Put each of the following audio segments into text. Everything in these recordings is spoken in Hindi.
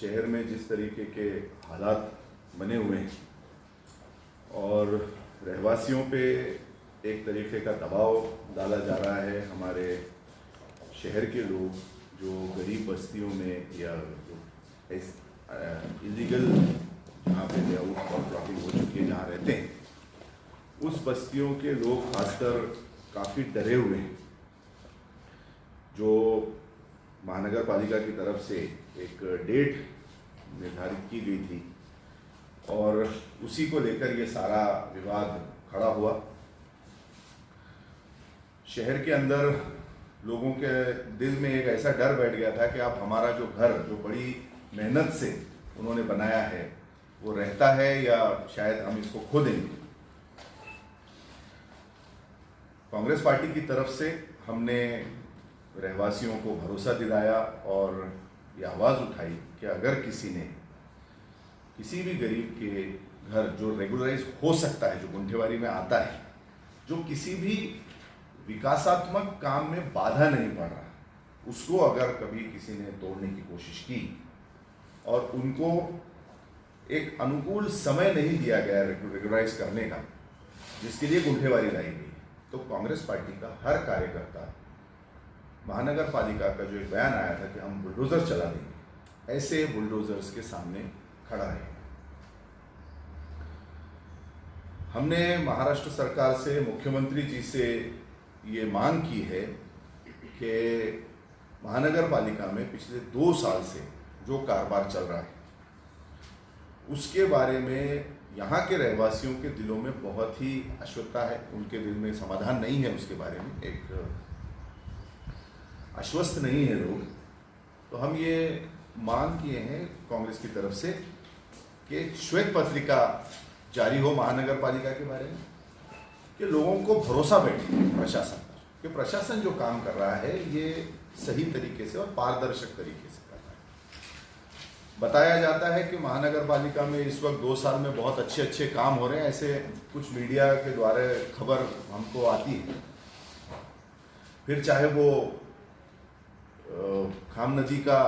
शहर में जिस तरीके के हालात बने हुए हैं और रहवासियों पे एक तरीके का दबाव डाला जा रहा है, हमारे शहर के लोग जो गरीब बस्तियों में या जो इलीगल जहाँ पे लेआउट और प्लॉटिंग हो चुकी है जहाँ रहते हैं, उस बस्तियों के लोग खासकर काफ़ी डरे हुए हैं। जो महानगर पालिका की तरफ से एक डेट निर्धारित की गई थी और उसी को लेकर ये सारा विवाद खड़ा हुआ। शहर के अंदर लोगों के दिल में एक ऐसा डर बैठ गया था कि अब हमारा जो घर जो बड़ी मेहनत से उन्होंने बनाया है वो रहता है या शायद हम इसको खो देंगे। कांग्रेस पार्टी की तरफ से हमने रहवासियों को भरोसा दिलाया और ये आवाज़ उठाई कि अगर किसी ने किसी भी गरीब के घर जो रेगुलराइज हो सकता है, जो गुंठेवारी में आता है, जो किसी भी विकासात्मक काम में बाधा नहीं पड़ रहा, उसको अगर कभी किसी ने तोड़ने की कोशिश की और उनको एक अनुकूल समय नहीं दिया गया रेगुलराइज करने का, जिसके लिए गुंठेवारी लाई गई, तो कांग्रेस पार्टी का हर कार्यकर्ता महानगर पालिका का जो एक बयान आया था कि हम बुलडोजर चला देंगे, ऐसे बुलडोजर्स के सामने खड़ा है। हमने महाराष्ट्र सरकार से, मुख्यमंत्री जी से ये मांग की है कि महानगर पालिका में पिछले 2 साल से जो कारोबार चल रहा है उसके बारे में यहाँ के रहवासियों के दिलों में बहुत ही अश्वत्थता है, उनके दिल में समाधान नहीं है, उसके बारे में एक आश्वस्त नहीं है लोग। तो हम ये मांग किए हैं कांग्रेस की तरफ से कि श्वेत पत्रिका जारी हो महानगर पालिका के बारे में, कि लोगों को भरोसा बैठे प्रशासन पर कि प्रशासन जो काम कर रहा है ये सही तरीके से और पारदर्शक तरीके से कर रहा है। बताया जाता है कि महानगर पालिका में इस वक्त 2 साल में बहुत अच्छे अच्छे काम हो रहे हैं, ऐसे कुछ मीडिया के द्वारा खबर हमको आती है। फिर चाहे वो खाम नदी का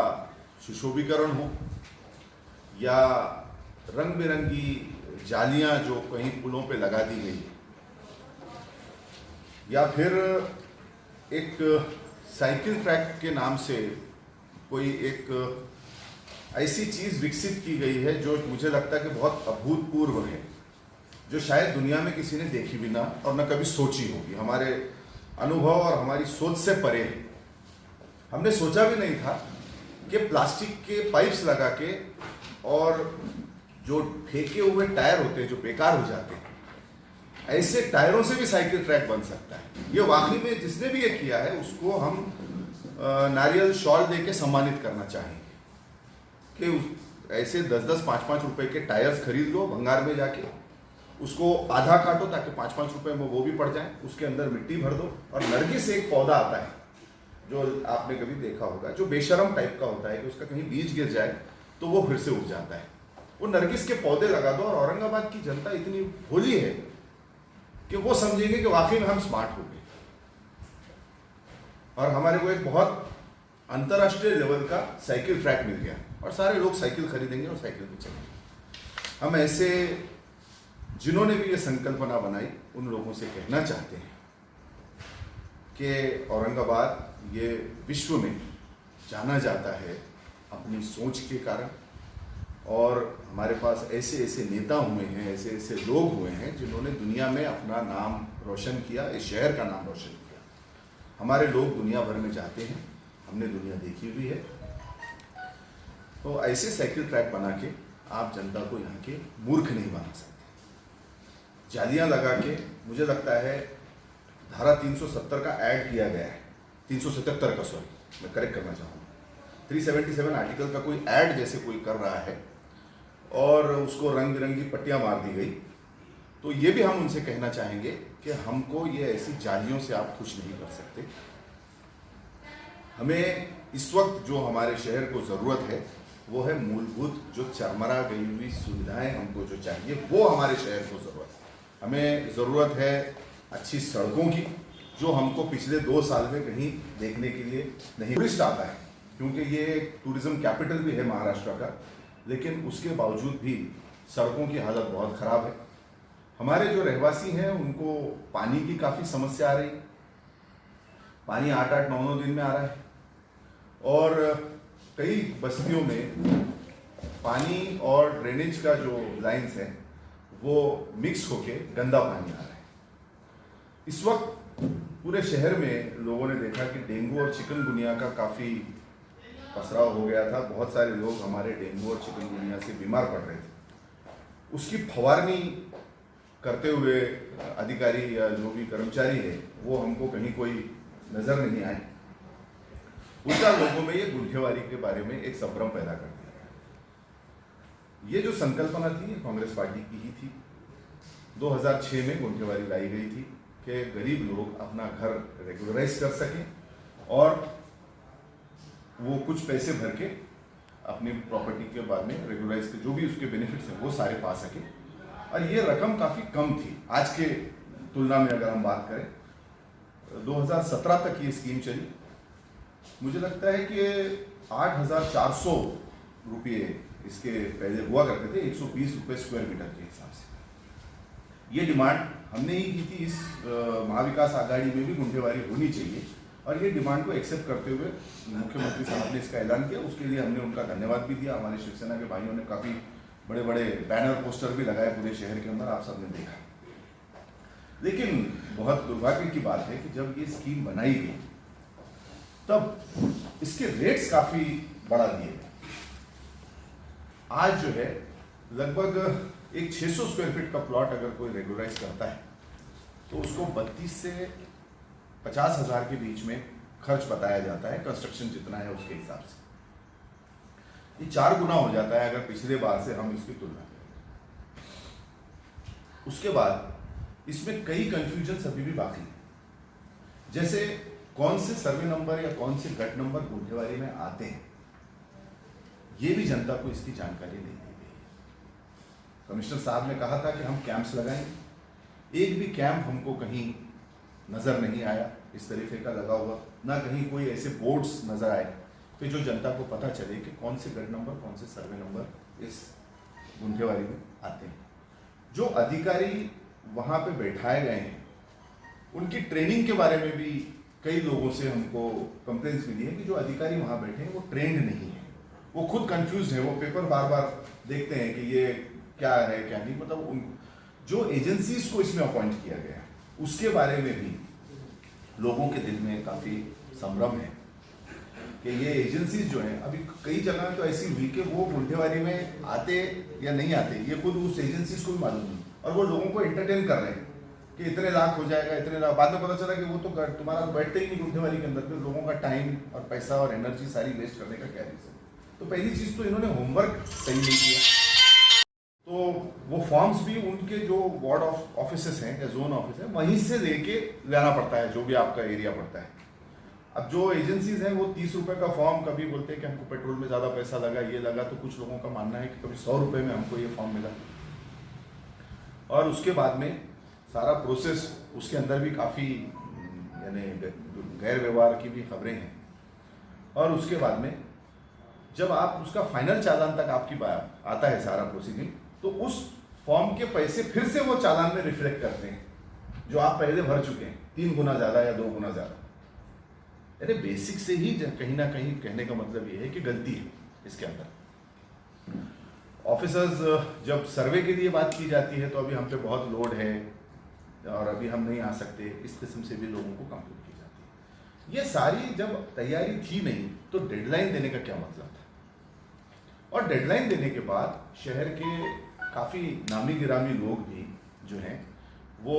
सुशोभीकरण हो या रंग बिरंगी जालियां जो कहीं पुलों पे लगा दी गई, या फिर एक साइकिल ट्रैक के नाम से कोई एक ऐसी चीज़ विकसित की गई है जो मुझे लगता है कि बहुत अभूतपूर्व है, जो शायद दुनिया में किसी ने देखी भी ना और न कभी सोची होगी, हमारे अनुभव और हमारी सोच से परे है। हमने सोचा भी नहीं था कि प्लास्टिक के पाइप्स लगा के और जो फेंके हुए टायर होते हैं जो बेकार हो जाते हैं, ऐसे टायरों से भी साइकिल ट्रैक बन सकता है। ये वाकई में जिसने भी ये किया है उसको हम नारियल शॉल दे के सम्मानित करना चाहेंगे कि ऐसे 10-10, 5-5 रुपए के टायर्स खरीद लो भंगार में जाके, उसको आधा काटो ताकि 5-5 रुपए में वो भी पड़ जाए, उसके अंदर मिट्टी भर दो और नरगिस एक पौधा आता है जो आपने कभी देखा होगा, जो बेशरम टाइप का होता है कि उसका कहीं बीज गिर जाए तो वो फिर से उग जाता है। वो नरगिस के पौधे लगा दो और औरंगाबाद की जनता इतनी भोली है कि वो समझेंगे कि वाकई में हम स्मार्ट हो गए और हमारे को एक बहुत अंतर्राष्ट्रीय लेवल का साइकिल ट्रैक मिल गया और सारे लोग साइकिल खरीदेंगे और साइकिल पे चलेंगे। हम ऐसे जिन्होंने भी ये संकल्पना बनाई उन लोगों से कहना चाहते हैं कि औरंगाबाद ये विश्व में जाना जाता है अपनी सोच के कारण, और हमारे पास ऐसे ऐसे नेता हुए हैं, ऐसे ऐसे लोग हुए हैं जिन्होंने दुनिया में अपना नाम रोशन किया, इस शहर का नाम रोशन किया। हमारे लोग दुनिया भर में जाते हैं, हमने दुनिया देखी हुई है। तो ऐसे साइकिल ट्रैक बना के आप जनता को यहाँ के मूर्ख नहीं बना सकते। जालियाँ लगा के, मुझे लगता है धारा 370 का ऐड किया गया है, 377 का, सॉरी मैं करेक्ट करना चाहूँगा, 377 आर्टिकल का कोई ऐड जैसे कोई कर रहा है और उसको रंग बिरंगी पट्टियाँ मार दी गई। तो ये भी हम उनसे कहना चाहेंगे कि हमको ये ऐसी जालियों से आप खुश नहीं कर सकते। हमें इस वक्त जो हमारे शहर को ज़रूरत है वो है मूलभूत, जो चरमरा गई हुई सुविधाएं हमको जो चाहिए वो हमारे शहर को ज़रूरत है। हमें ज़रूरत है अच्छी सड़कों की, जो हमको पिछले 2 साल में कहीं देखने के लिए नहीं। टूरिस्ट आता है क्योंकि ये एक टूरिज्म कैपिटल भी है महाराष्ट्र का, लेकिन उसके बावजूद भी सड़कों की हालत बहुत ख़राब है। हमारे जो रहवासी हैं उनको पानी की काफ़ी समस्या आ रही, पानी 8-8, 9-9 दिन में आ रहा है, और कई बस्तियों में पानी और ड्रेनेज का जो लाइन्स हैं वो मिक्स होके गंदा पानी आ रहा है। इस वक्त पूरे शहर में लोगों ने देखा कि डेंगू और चिकनगुनिया का काफ़ी पसराव हो गया था। बहुत सारे लोग हमारे डेंगू और चिकनगुनिया से बीमार पड़ रहे थे। उसकी फवारनी करते हुए अधिकारी या जो भी कर्मचारी है वो हमको कहीं कोई नज़र नहीं आए। उल्टा लोगों में ये गुंठेवारी के बारे में एक संभ्रम पैदा कर दिया। ये जो संकल्पना थी ये कांग्रेस पार्टी की ही थी। 2006 में गुंठेवारी लाई गई थी कि गरीब लोग अपना घर रेगुलराइज कर सकें और वो कुछ पैसे भर के अपनी प्रॉपर्टी के बाद में रेगुलराइज के जो भी उसके बेनिफिट्स हैं वो सारे पा सके। और ये रकम काफ़ी कम थी आज के तुलना में। अगर हम बात करें 2017 तक ये स्कीम चली। मुझे लगता है कि 8,400 रुपये इसके पहले हुआ करते थे, 120 रुपये स्क्वायर मीटर के हिसाब से। ये डिमांड हमने ही की थी। इस महाविकास आघाड़ी में भी गुंठेवारी होनी चाहिए और ये डिमांड को एक्सेप्ट करते हुए मुख्यमंत्री साहब ने इसका ऐलान किया। उसके लिए हमने उनका धन्यवाद भी दिया। हमारे शिवसेना के भाइयों ने काफ़ी बड़े बड़े बैनर पोस्टर भी लगाए पूरे शहर के अंदर, आप सबने देखा। लेकिन बहुत दुर्भाग्य की बात है कि जब ये स्कीम बनाई गई तब इसके रेट्स काफ़ी बढ़ा दिए गए। आज जो है लगभग एक 600 स्क्वायर फीट का प्लॉट अगर कोई रेगुलराइज करता है तो उसको 32 से 50,000 के बीच में खर्च बताया जाता है, कंस्ट्रक्शन जितना है उसके हिसाब से। ये 4 गुना हो जाता है अगर पिछले बार से हम इसकी तुलना करें। उसके बाद इसमें कई कंफ्यूजन अभी भी बाकी है, जैसे कौन से सर्वे नंबर या कौन से गट नंबर गुंठेवारी में आते हैं, ये भी जनता को इसकी जानकारी नहीं दी गई है। कमिश्नर साहब ने कहा था कि हम कैंप्स लगाएंगे, एक भी कैंप हमको कहीं नज़र नहीं आया इस तरीके का लगा हुआ, ना कहीं कोई ऐसे बोर्ड्स नज़र आए कि जो जनता को पता चले कि कौन से गट नंबर कौन से सर्वे नंबर इस गुंठेवारी में आते हैं। जो अधिकारी वहाँ पे बैठाए गए हैं उनकी ट्रेनिंग के बारे में भी कई लोगों से हमको कंप्लेंट्स मिली है कि जो अधिकारी वहाँ बैठे हैं वो ट्रेंड नहीं है, वो खुद कंफ्यूज है। वो पेपर बार बार देखते हैं कि ये क्या है क्या नहीं। मतलब उन जो एजेंसीज को इसमें अपॉइंट किया गया उसके बारे में भी लोगों के दिल में काफ़ी संभ्रम है कि ये एजेंसीज जो हैं, अभी कई जगह तो ऐसी हुई कि वो गुंठेवारी में आते या नहीं आते ये खुद उस एजेंसीज को भी मालूम नहीं, और वो लोगों को एंटरटेन कर रहे हैं कि इतने लाख हो जाएगा, इतने लाख। बाद में पता चला कि वो तो तुम्हारा बैठते ही नहीं गुंठेवारी के अंदर, फिर लोगों का टाइम और पैसा और एनर्जी सारी वेस्ट करने का क्या रीज़न। तो पहली चीज़ तो इन्होंने होमवर्क सही नहीं किया। तो वो फॉर्म्स भी उनके जो वार्ड ऑफिसेस हैं या जोन ऑफिस है वहीं से लेके लाना पड़ता है, जो भी आपका एरिया पड़ता है। अब जो एजेंसीज हैं वो 30 रुपये का फॉर्म, कभी बोलते हैं कि हमको पेट्रोल में ज़्यादा पैसा लगा, ये लगा, तो कुछ लोगों का मानना है कि कभी 100 रुपये में हमको ये फॉर्म मिला। और उसके बाद में सारा प्रोसेस उसके अंदर भी काफ़ी यानी गैर व्यवहार की भी खबरें हैं। और उसके बाद में जब आप उसका फाइनल चालान तक आपकी बात आता है सारा प्रोसीडिंग, तो उस फॉर्म के पैसे फिर से वो चालान में रिफ्लेक्ट करते हैं जो आप पहले भर चुके हैं, 3 गुना ज़्यादा या 2 गुना ज़्यादा। अरे बेसिक से ही कहीं ना कहीं कहने का मतलब ये है कि गलती है इसके अंदर। ऑफिसर्स जब सर्वे के लिए बात की जाती है तो अभी हम पे बहुत लोड है और अभी हम नहीं आ सकते, इस किस्म से भी लोगों को कंप्लेंट की जाती है। ये सारी जब तैयारी थी नहीं तो डेडलाइन देने का क्या मतलब था। और डेडलाइन देने के बाद शहर के काफ़ी नामी गिरामी लोग भी जो हैं वो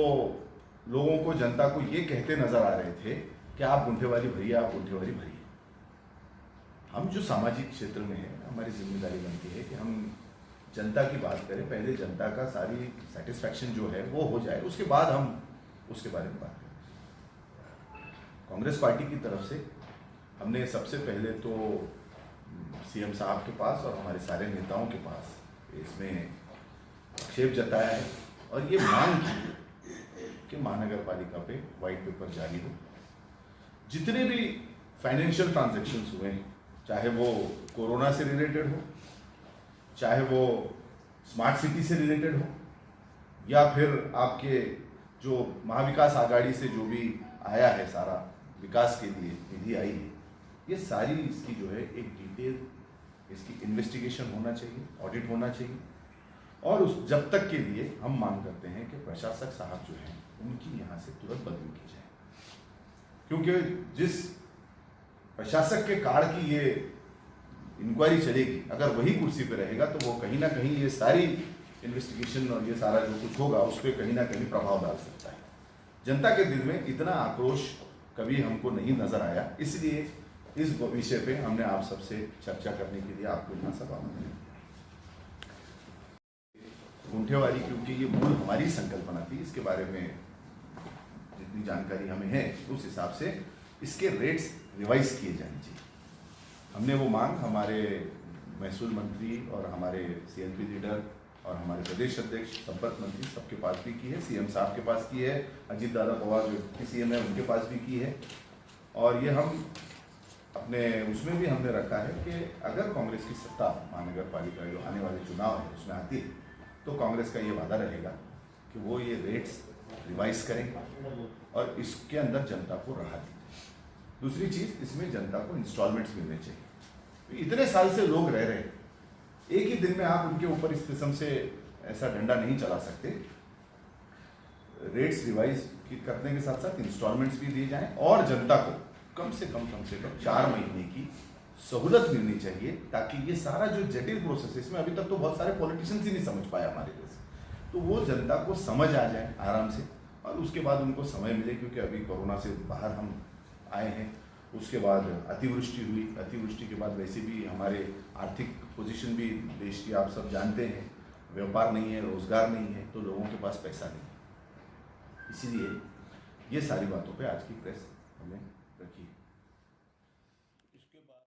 लोगों को, जनता को ये कहते नज़र आ रहे थे कि आप गुंठेवारी भरिए, आप गुंठेवारी भरिए। हम जो सामाजिक क्षेत्र में हैं, हमारी जिम्मेदारी बनती है कि हम जनता की बात करें, पहले जनता का सारी सेटिस्फैक्शन जो है वो हो जाए, उसके बाद हम उसके बारे में बात करें। कांग्रेस पार्टी की तरफ से हमने सबसे पहले तो सीएम साहब के पास और हमारे सारे नेताओं के पास इसमें आक्षेप जताया है और ये मांग की कि महानगर पालिका पे व्हाइट पेपर जारी हो। जितने भी फाइनेंशियल ट्रांजैक्शंस हुए हैं चाहे वो कोरोना से रिलेटेड हो, चाहे वो स्मार्ट सिटी से रिलेटेड हो, या फिर आपके जो महाविकास आघाड़ी से जो भी आया है सारा विकास के लिए निधि आई है, ये सारी इसकी जो है एक डिटेल इसकी इन्वेस्टिगेशन होना चाहिए, ऑडिट होना चाहिए। और उस जब तक के लिए हम मांग करते हैं कि प्रशासक साहब जो हैं उनकी यहाँ से तुरंत बदली की जाए, क्योंकि जिस प्रशासक के कार्ड की ये इंक्वायरी चलेगी, अगर वही कुर्सी पे रहेगा तो वो कहीं ना कहीं ये सारी इन्वेस्टिगेशन और ये सारा जो कुछ होगा उस पर कहीं ना कहीं प्रभाव डाल सकता है। जनता के दिल में इतना आक्रोश कभी हमको नहीं नजर आया, इसलिए इस विषय पे हमने आप सबसे चर्चा करने के लिए आपको यहाँ सभा में गुंठेवारी, क्योंकि ये मूल हमारी संकल्पना थी, इसके बारे में जितनी जानकारी हमें है उस हिसाब से इसके रेट्स रिवाइज किए जाने चाहिए। हमने वो मांग हमारे महसूल मंत्री और हमारे सीएनपी लीडर और हमारे प्रदेश अध्यक्ष, संपर्क मंत्री सबके पास भी की है, सीएम साहब के पास की है, अजीत दादा पवार जो सीएम है उनके पास भी की है। और ये हम अपने उसमें भी हमने रखा है कि अगर कांग्रेस की सत्ता महानगर पालिका जो आने वाले चुनाव है उसमें आती है तो कांग्रेस का ये वादा रहेगा कि वो ये रेट्स रिवाइज करेंगे और इसके अंदर जनता को राहत दें। दूसरी चीज़, इसमें जनता को इंस्टॉलमेंट्स मिलने चाहिए। इतने साल से लोग रह रहे हैं, एक ही दिन में आप उनके ऊपर इस किस्म से ऐसा डंडा नहीं चला सकते। रेट्स रिवाइज करने के साथ साथ इंस्टॉलमेंट्स भी दिए जाएं और जनता को कम से कम 4 महीने की सहूलत मिलनी चाहिए, ताकि ये सारा जो जटिल प्रोसेस है, इसमें अभी तक तो बहुत सारे पॉलिटिशियंस ही नहीं समझ पाए हमारे देश, तो वो जनता को समझ आ जाए आराम से और उसके बाद उनको समय मिले, क्योंकि अभी कोरोना से बाहर हम आए हैं। उसके बाद अतिवृष्टि हुई, अतिवृष्टि के बाद वैसे भी हमारे आर्थिक पोजीशन भी देश की आप सब जानते हैं, व्यापार नहीं है, रोजगार नहीं है, तो लोगों के पास पैसा नहीं है। इसीलिए ये सारी बातों पे आज की प्रेस हमने रखी है।